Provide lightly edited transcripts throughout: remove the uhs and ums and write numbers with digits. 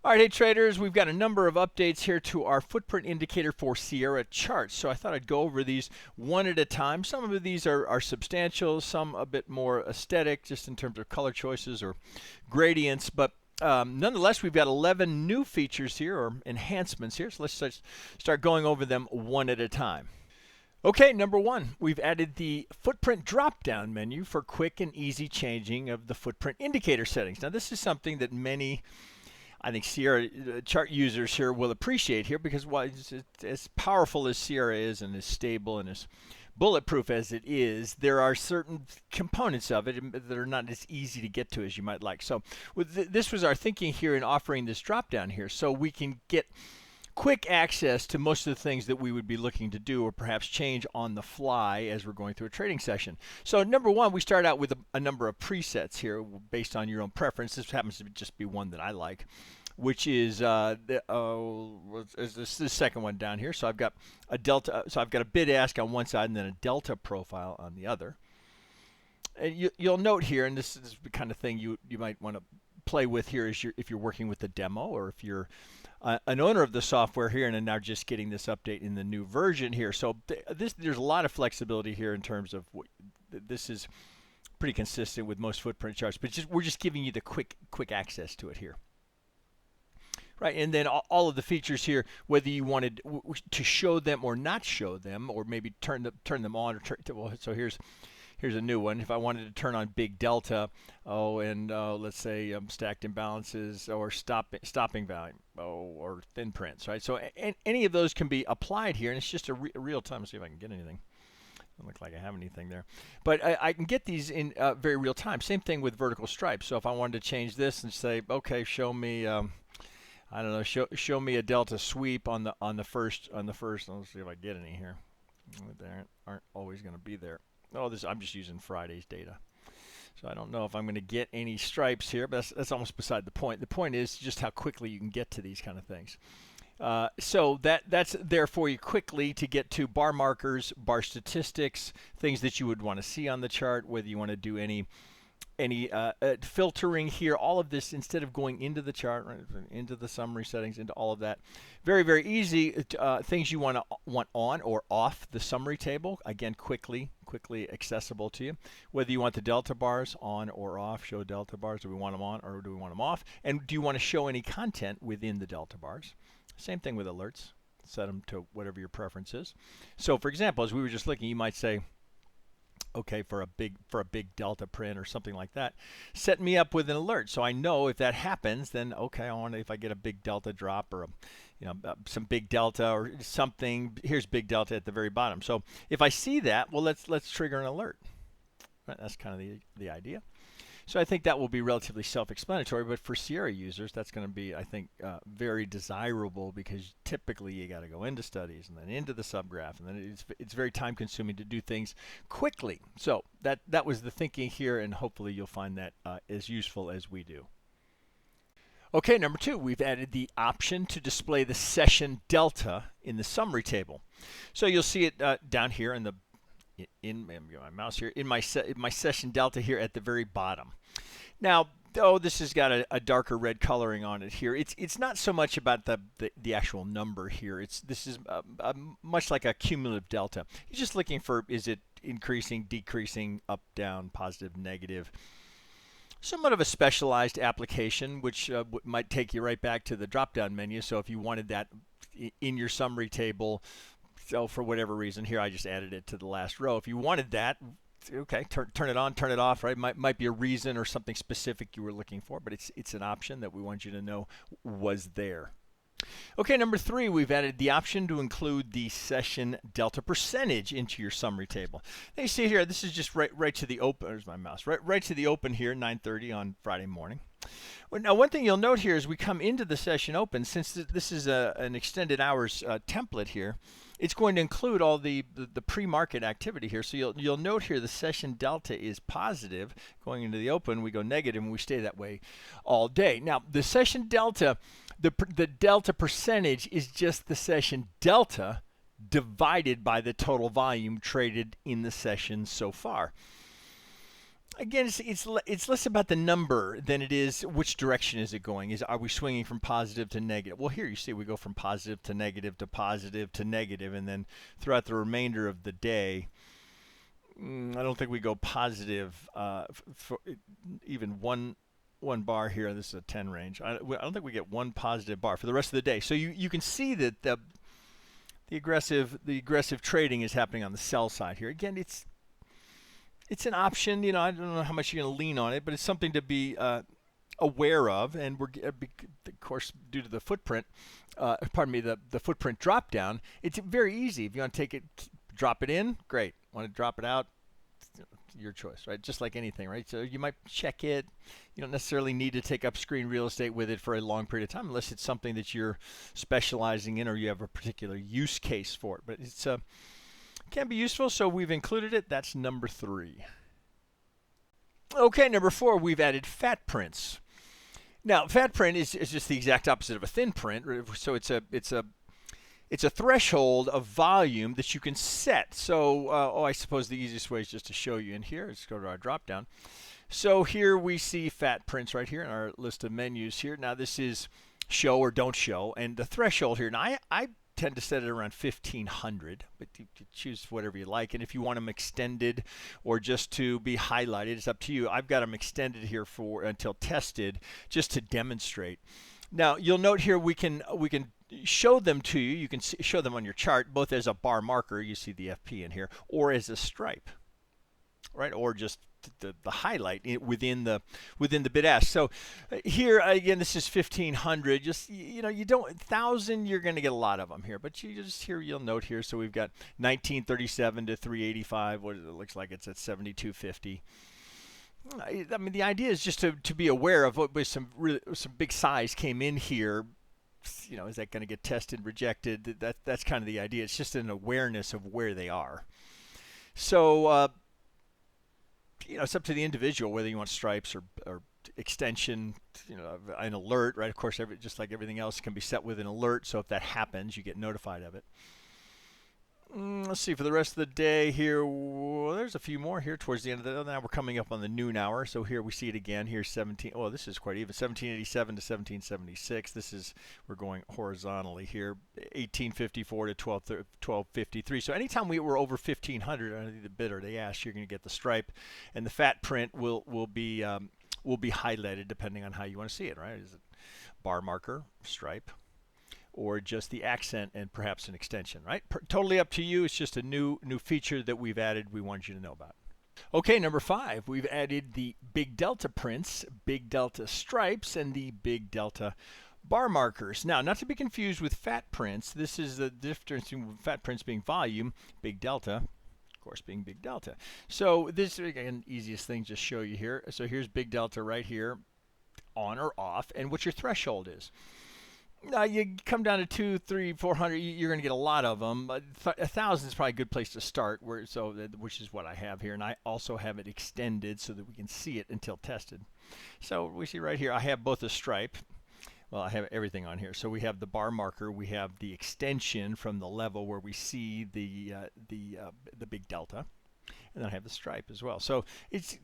All right, hey traders, we've got a number of updates here to our footprint indicator for Sierra charts. So I thought I'd go over these one at a time. Some of these are substantial, some a bit more aesthetic, just in terms of color choices or gradients. But nonetheless, we've got 11 new features here, or enhancements here. So let's start going over them one at a time. Okay, number one, we've added the footprint drop-down menu for quick and easy changing of the footprint indicator settings. Now, this is something that many, I think, Sierra chart users here will appreciate here, because as powerful as Sierra is and as stable and as bulletproof as it is, there are certain components of it that are not as easy to get to as you might like. So this was our thinking here in offering this drop-down here, so we can get quick access to most of the things that we would be looking to do or perhaps change on the fly as we're going through a trading session. So number one, we start out with a number of presets here based on your own preference. This happens to just be one that I like, which is the second one down here. So I've got a delta. So I've got a bid ask on one side and then a delta profile on the other. And you'll note here, and this is the kind of thing you might want to play with here if you're working with the demo, or if you're an owner of the software here and are now just getting this update in the new version here. So there's a lot of flexibility here in terms of this is pretty consistent with most footprint charts, but we're just giving you the quick access to it here. Right, and then all of the features here, whether you wanted to show them or not show them, or maybe turn them on, or well, so here's a new one. If I wanted to turn on big delta, let's say stacked imbalances or stopping value, or thin prints, right? So any of those can be applied here, and it's just a real time. Let's see if I can get anything. Doesn't look like I have anything there, but I can get these in very real time. Same thing with vertical stripes. So if I wanted to change this and say, okay, show me, I don't know, show me a delta sweep on the first. Let's see if I get any here. They aren't always going to be there. I'm just using Friday's data, so I don't know if I'm going to get any stripes here, but that's almost beside the point. The point is just how quickly you can get to these kind of things. So that's there for you quickly to get to bar markers, bar statistics, things that you would want to see on the chart, whether you want to do any filtering here, all of this, instead of going into the chart, right, into the summary settings, into all of that. Very, very easy. Things you want on or off the summary table, again, quickly accessible to you. Whether you want the delta bars on or off, show delta bars. Do we want them on or do we want them off? And do you want to show any content within the delta bars? Same thing with alerts. Set them to whatever your preference is. So for example, as we were just looking, you might say, okay, for a big delta print or something like that, set me up with an alert, so I know if that happens, then okay, if I get a big delta drop, or some big delta or something, here's big delta at the very bottom. So if I see that, well, let's trigger an alert. Right, that's kind of the idea. So I think that will be relatively self-explanatory, but for Sierra users, that's going to be, I think, very desirable, because typically you got to go into studies and then into the subgraph, and then it's very time-consuming to do things quickly. So that was the thinking here, and hopefully you'll find that as useful as we do. Okay, number two, we've added the option to display the session delta in the summary table. So you'll see it down here in my mouse here, in my session delta here at the very bottom. Now, this has got a darker red coloring on it here. It's not so much about the actual number here. This is much like a cumulative delta. You're just looking for, is it increasing, decreasing, up, down, positive, negative. Somewhat of a specialized application, which might take you right back to the drop-down menu. So if you wanted that in your summary table, so for whatever reason here, I just added it to the last row. If you wanted that, okay, turn it on, turn it off, right? Might be a reason or something specific you were looking for, but it's an option that we want you to know was there. Okay, number three, we've added the option to include the session delta percentage into your summary table. Now you see here, this is just right to the open. There's my mouse. Right to the open here, 9:30 on Friday morning. Well, now, one thing you'll note here as we come into the session open, since this is an extended hours template here, it's going to include all the pre-market activity here. So you'll note here the session delta is positive. Going into the open, we go negative, and we stay that way all day. Now, the session delta, the delta percentage is just the session delta divided by the total volume traded in the session so far. Again, it's less about the number than it is which direction is it going. Are we swinging from positive to negative? Well, here you see we go from positive to negative to positive to negative, and then throughout the remainder of the day, I don't think we go positive for even one bar here. This is a 10 range. I don't think we get one positive bar for the rest of the day. So you can see that the aggressive trading is happening on the sell side here. Again, it's an option. You know, I don't know how much you're going to lean on it, but it's something to be aware of. And we're, of course, due to the footprint, pardon me, the footprint drop down, it's very easy. If you want to take it, drop it in, great. Want to drop it out, your choice, right? Just like anything, right? So you might check it. You don't necessarily need to take up screen real estate with it for a long period of time unless it's something that you're specializing in or you have a particular use case for it. But it's can be useful, so we've included it. That's number 3. Okay, number 4, we've added fat prints. Now, fat print is just the exact opposite of a thin print. So it's a threshold of volume that you can set. So, I suppose the easiest way is just to show you in here. Let's go to our drop down. So here we see fat prints right here in our list of menus here. Now this is show or don't show, and the threshold here. Now I tend to set it around 1500, but you choose whatever you like. And if you want them extended or just to be highlighted, it's up to you. I've got them extended here for until tested, just to demonstrate. Now you'll note here we can show them to you. You can show them on your chart both as a bar marker, you see the FP in here, or as a stripe, right? Or just the highlight within the bid ask. So here again, this is 1500. Just you don't 1000. You're going to get a lot of them here, but you just here you'll note here. So we've got 1937 to 385. What it looks like it's at 7250. I mean, the idea is just to be aware of what some big size came in here. You know, is that going to get tested, rejected? That's kind of the idea. It's just an awareness of where they are. So it's up to the individual whether you want stripes or extension. An alert, right? Of course, just like everything else can be set with an alert. So if that happens, you get notified of it. Let's see, for the rest of the day here, there's a few more here towards the end of the day. Now we're coming up on the noon hour. So here we see it again. Here's 17. Oh, this is quite even. 1787 to 1776. We're going horizontally here. 1854 to 1253. So anytime we were over 1500 on the bid or the ask, you're going to get the stripe, and the fat print will be highlighted depending on how you want to see it, right? Is it bar marker, stripe, or just the accent and perhaps an extension, right? Totally up to you. It's just a new feature that we've added we want you to know about. Okay, number 5, we've added the big delta prints, big delta stripes, and the big delta bar markers. Now, not to be confused with fat prints, this is the difference between fat prints being volume, big delta, of course, being big delta. So this, again, easiest thing, just show you here. So here's big delta right here, on or off, and what your threshold is. Now you come down to 200, 300, 400. You're going to get a lot of them. 1,000 is probably a good place to start. Which is what I have here, and I also have it extended so that we can see it until tested. So we see right here, I have both a stripe. Well, I have everything on here. So we have the bar marker, we have the extension from the level where we see the big delta. And then I have the stripe as well. So it's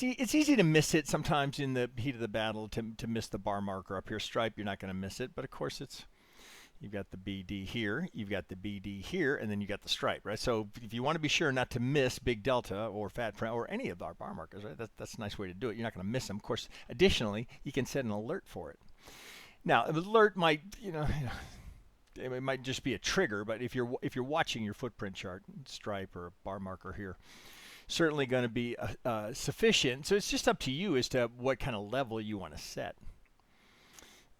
easy to miss it sometimes in the heat of the battle to miss the bar marker up here. Stripe, you're not going to miss it, but of course you've got the BD here, you've got the BD here, and then you got the stripe, right? So if you want to be sure not to miss big delta or fat print or any of our bar markers, right? That's a nice way to do it. You're not going to miss them. Of course, additionally, you can set an alert for it. Now, an alert might, it might just be a trigger, but if you're watching your footprint chart, stripe or a bar marker here, certainly going to be sufficient. So it's just up to you as to what kind of level you want to set.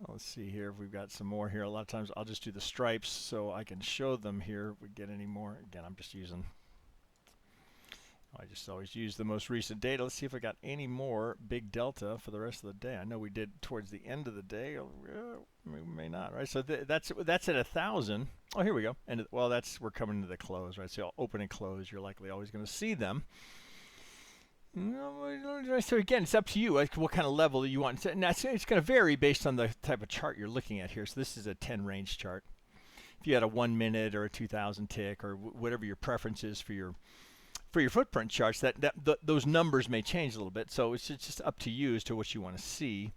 Let's see here if we've got some more here. A lot of times I'll just do the stripes so I can show them here if we get any more. Again, I just always use the most recent data. Let's see if I got any more big delta for the rest of the day. I know we did towards the end of the day. We may not, right? So that's at 1,000. Oh, here we go. And we're coming to the close, right? So open and close, you're likely always going to see them. So again, it's up to you, like what kind of level you want. Now it's going to vary based on the type of chart you're looking at here. So this is a 10 range chart. If you had a 1 minute or a 2,000 tick or whatever your preference is for your for your footprint charts, those numbers may change a little bit. So it's just up to you as to what you want to see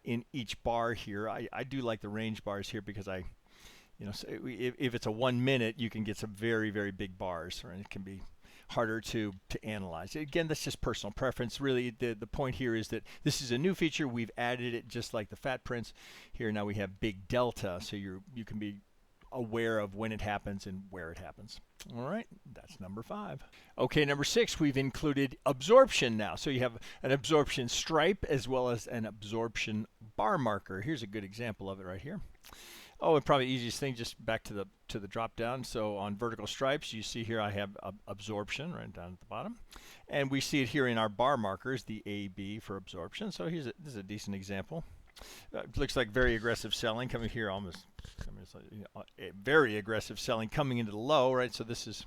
in each bar here. I do like the range bars here because so if it's a 1 minute, you can get some very, very big bars, right? It can be harder to analyze. Again, that's just personal preference. Really, the point here is that this is a new feature. We've added it just like the fat prints. Here now we have big delta, so you can be aware of when it happens and where it happens. All right, that's number 5. Okay, number 6, we've included absorption now. So you have an absorption stripe as well as an absorption bar marker. Here's a good example of it right here. Oh, and probably the easiest thing, just back to the drop down. So on vertical stripes, you see here I have absorption right down at the bottom, and we see it here in our bar markers, the AB for absorption. So this is a decent example. It looks like very aggressive selling coming here, very aggressive selling coming into the low, right? So this is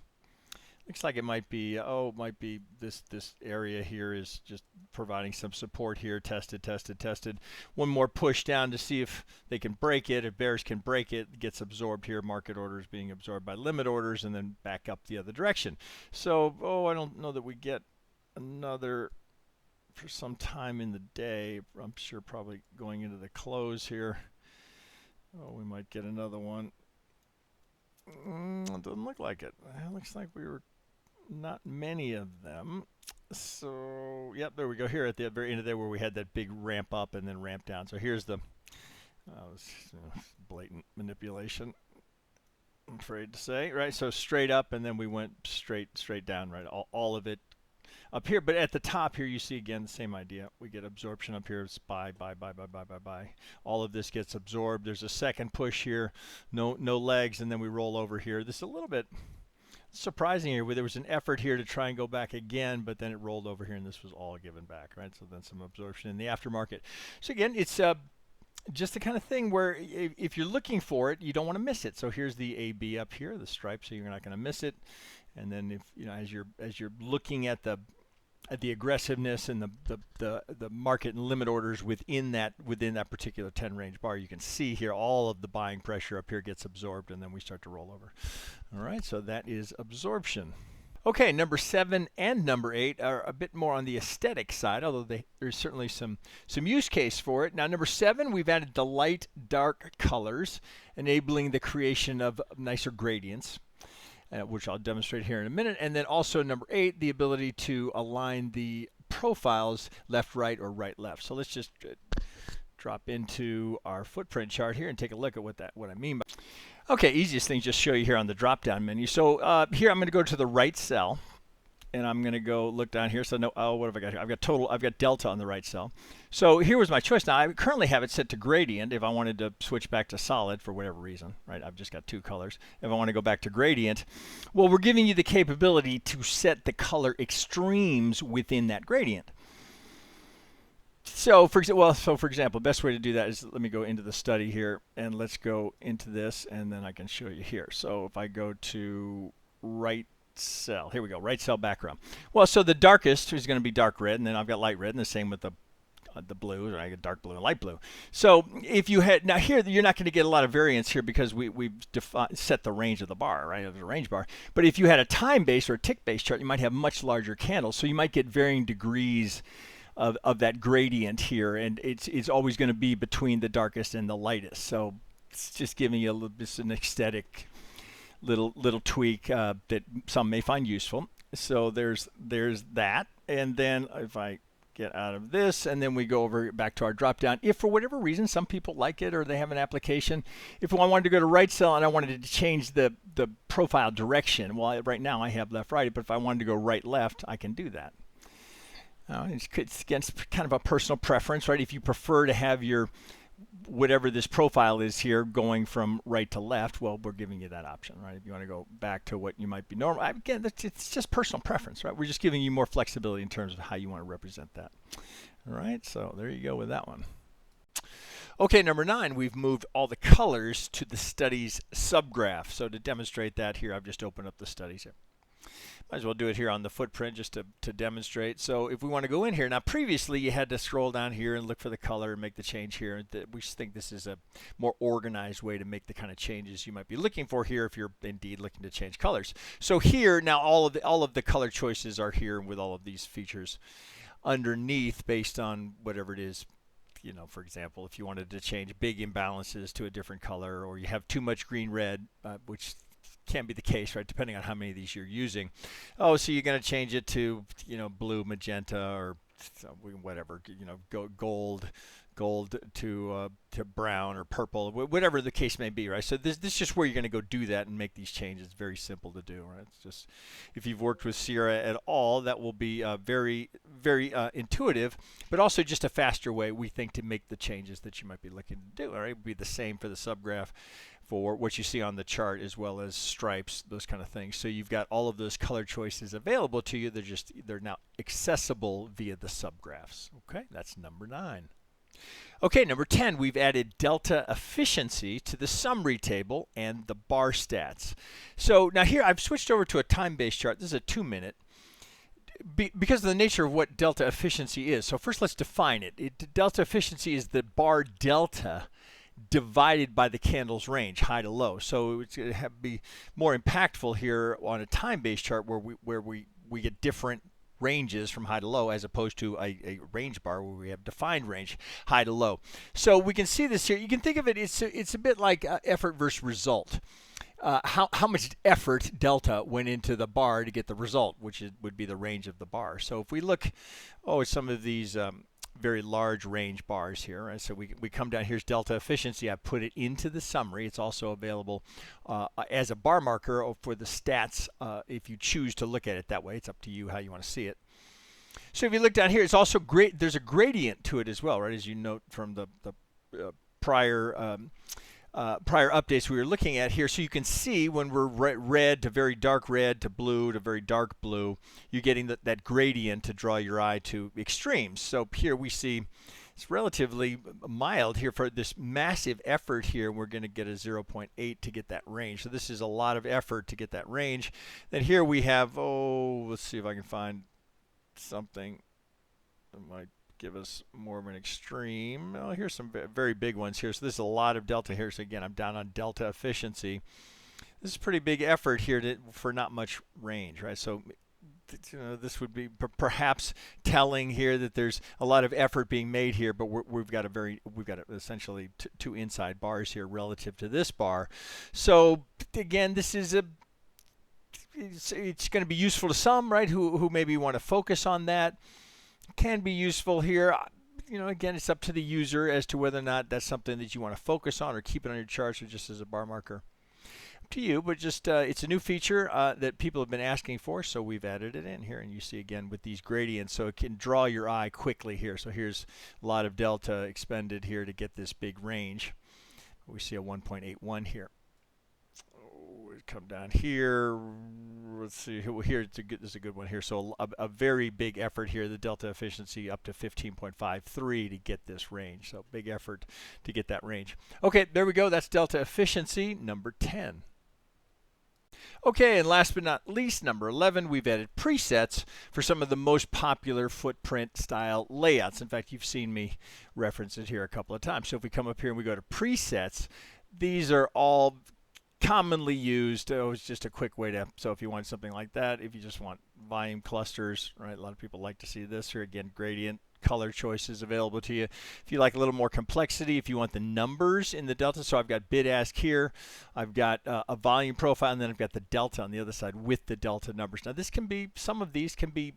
looks like it might be this area here is just providing some support here. Tested. One more push down to see if they can break it. If bears can break it, it gets absorbed here. Market orders being absorbed by limit orders, and then back up the other direction. So I don't know that we get another for some time in the day. I'm sure probably going into the close here. Oh, we might get another one. It doesn't look like it. It looks like we were not many of them. So yep, there we go. Here at the very end of there where we had that big ramp up and then ramp down. So here's the blatant manipulation, I'm afraid to say, right? So straight up, and then we went straight down, right? All of it up here. But at the top here, you see again the same idea. We get absorption up here. It's buy. All of this gets absorbed. There's a second push here, no legs, and then we roll over here. This is a little bit surprising here, where there was an effort here to try and go back again, but then it rolled over here, and this was all given back, right? So then some absorption in the aftermarket. So again, it's just the kind of thing where if you're looking for it, you don't want to miss it. So here's the AB up here, the stripe, so you're not going to miss it. And then if as you're looking at the aggressiveness and the market and limit orders within that particular 10 range bar, you can see here all of the buying pressure up here gets absorbed, and then we start to roll over. All right, so that is absorption. Okay, number 7 and number 8 are a bit more on the aesthetic side, although there's certainly some use case for it. Now, number 7, we've added the light dark colors, enabling the creation of nicer gradients, which I'll demonstrate here in a minute. And then also number 8, the ability to align the profiles left, right, or right, left. So let's just drop into our footprint chart here and take a look at what I mean by. Okay, easiest thing, just show you here on the drop down menu. So here I'm going to go to the right cell, and I'm going to go look down here. So what have I got here? I've got delta on the right cell. So here was my choice. Now I currently have it set to gradient. If I wanted to switch back to solid for whatever reason, right? I've just got 2 colors. If I want to go back to gradient, well, we're giving you the capability to set the color extremes within that gradient. So for example, best way to do that is, let me go into the study here, and let's go into this, and then I can show you here. So if I go to right cell, here we go, right cell background. Well, so the darkest is going to be dark red, and then I've got light red, and the same with the blue, I get dark blue and light blue. So if you had, now here you're not going to get a lot of variance here because we've set the range of the bar, right, of the range bar. But if you had a time-based or a tick-based chart, you might have much larger candles, so you might get varying degrees of that gradient here, and it's always going to be between the darkest and the lightest. So it's just giving you a little bit an aesthetic little tweak that some may find useful. So there's that, and then if I get out of this, and then we go over back to our drop down. If for whatever reason some people like it or they have an application, if I wanted to go to right cell and I wanted to change the profile direction, well, right now I have left right, but if I wanted to go right left, I can do that. It's against kind of a personal preference, right? If you prefer to have your whatever this profile is here going from right to left, well, we're giving you that option, right? If you want to go back to what you might be normal, again, it's just personal preference, right? We're just giving you more flexibility in terms of how you want to represent that. All right, so there you go with that one. Okay, number 9, we've moved all the colors to the studies subgraph. So to demonstrate that here, I've just opened up the studies here. Might as well do it here on the footprint just to demonstrate. So if we want to go in here, now previously you had to scroll down here and look for the color and make the change here. We just think this is a more organized way to make the kind of changes you might be looking for here if you're indeed looking to change colors. So here now all of the color choices are here with all of these features underneath based on whatever it is. You know, for example, if you wanted to change big imbalances to a different color, or you have too much green red, which can be the case, right, depending on how many of these you're using. Oh, so you're going to change it to, you know, blue, magenta, or whatever, you know, gold to brown or purple, whatever the case may be, right? So this is just where you're going to go do that and make these changes. It's very simple to do, right? It's just, if you've worked with Sierra at all, that will be very intuitive, but also just a faster way, we think, to make the changes that you might be looking to do. All right, it would be the same for the subgraph, for what you see on the chart, as well as stripes, those kind of things. So you've got all of those color choices available to you. They're now accessible via the subgraphs. Okay, that's number 9. Okay, number 10, we've added delta efficiency to the summary table and the bar stats. So now here I've switched over to a time-based chart. This is a 2-minute. Because of the nature of what delta efficiency is. So first let's define it. Delta efficiency is the bar delta divided by the candle's range, high to low. So it's going to be more impactful here on a time-based chart where we get different ranges from high to low, as opposed to a range bar where we have defined range, high to low. So we can see this here. You can think of it, it's a bit like effort versus result. How much effort delta went into the bar to get the result, which would be the range of the bar. So if we look at some of these very large range bars here, right? So we come down, here's delta efficiency. I put it into the summary. It's also available as a bar marker for the stats if you choose to look at it that way. It's up to you how you want to see it. So if you look down here, it's also great. There's a gradient to it as well, right? As you note from the prior updates we were looking at here. So you can see when we're red to very dark red to blue to very dark blue, you're getting that gradient to draw your eye to extremes. So here we see it's relatively mild here for this massive effort here. We're going to get a 0.8 to get that range. So this is a lot of effort to get that range. Then here we have, let's see if I can find something that might give us more of an extreme. Oh, here's some very big ones here. So this is a lot of delta here. So again, I'm down on delta efficiency. This is a pretty big effort here for not much range, right? So this would be perhaps telling here that there's a lot of effort being made here, but we've got essentially two inside bars here relative to this bar. So again, this is it's going to be useful to some, right, who maybe want to focus on that. Can be useful here. Again, it's up to the user as to whether or not that's something that you want to focus on or keep it on your charts or just as a bar marker. Up to you, but just it's a new feature that people have been asking for, so we've added it in here. And you see again with these gradients, so it can draw your eye quickly here. So here's a lot of delta expended here to get this big range. We see a 1.81 here. Come down here. Let's see here. This is a good one here. So a very big effort here. The delta efficiency up to 15.53 to get this range. So big effort to get that range. Okay, there we go. That's delta efficiency number 10. Okay, and last but not least, number 11, we've added presets for some of the most popular footprint style layouts. In fact, you've seen me reference it here a couple of times. So if we come up here and we go to presets, these are all commonly used. It's just a quick way to, so if you want something like that, if you just want volume clusters, right? A lot of people like to see this here. Again, gradient color choices available to you. If you like a little more complexity, if you want the numbers in the delta, so I've got bid ask here, I've got a volume profile, and then I've got the delta on the other side with the delta numbers. Now this can be, some of these can be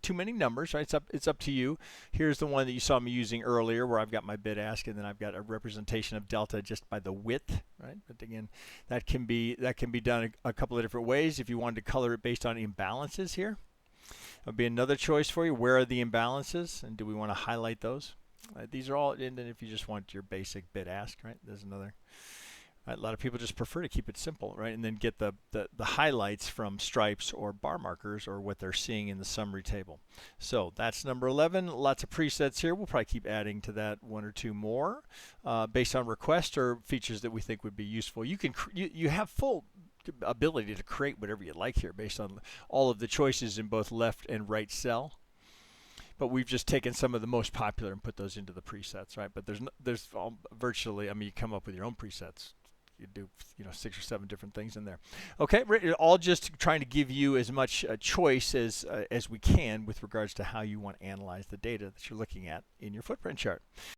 too many numbers, right? It's up to you. Here's the one that you saw me using earlier where I've got my bid ask and then I've got a representation of delta just by the width, right? But again, that can be done a couple of different ways. If you wanted to color it based on imbalances here, that would be another choice for you. Where are the imbalances and do we want to highlight those? These are all, and then if you just want your basic bid ask, right? There's another. A lot of people just prefer to keep it simple, right? And then get the highlights from stripes or bar markers or what they're seeing in the summary table. So that's number 11. Lots of presets here. We'll probably keep adding to that one or two more based on request or features that we think would be useful. You have full ability to create whatever you like here based on all of the choices in both left and right cell. But we've just taken some of the most popular and put those into the presets, right? But there's virtually, I mean, you come up with your own presets. You do, 6 or 7 different things in there. Okay, all just trying to give you as much choice as we can with regards to how you want to analyze the data that you're looking at in your footprint chart.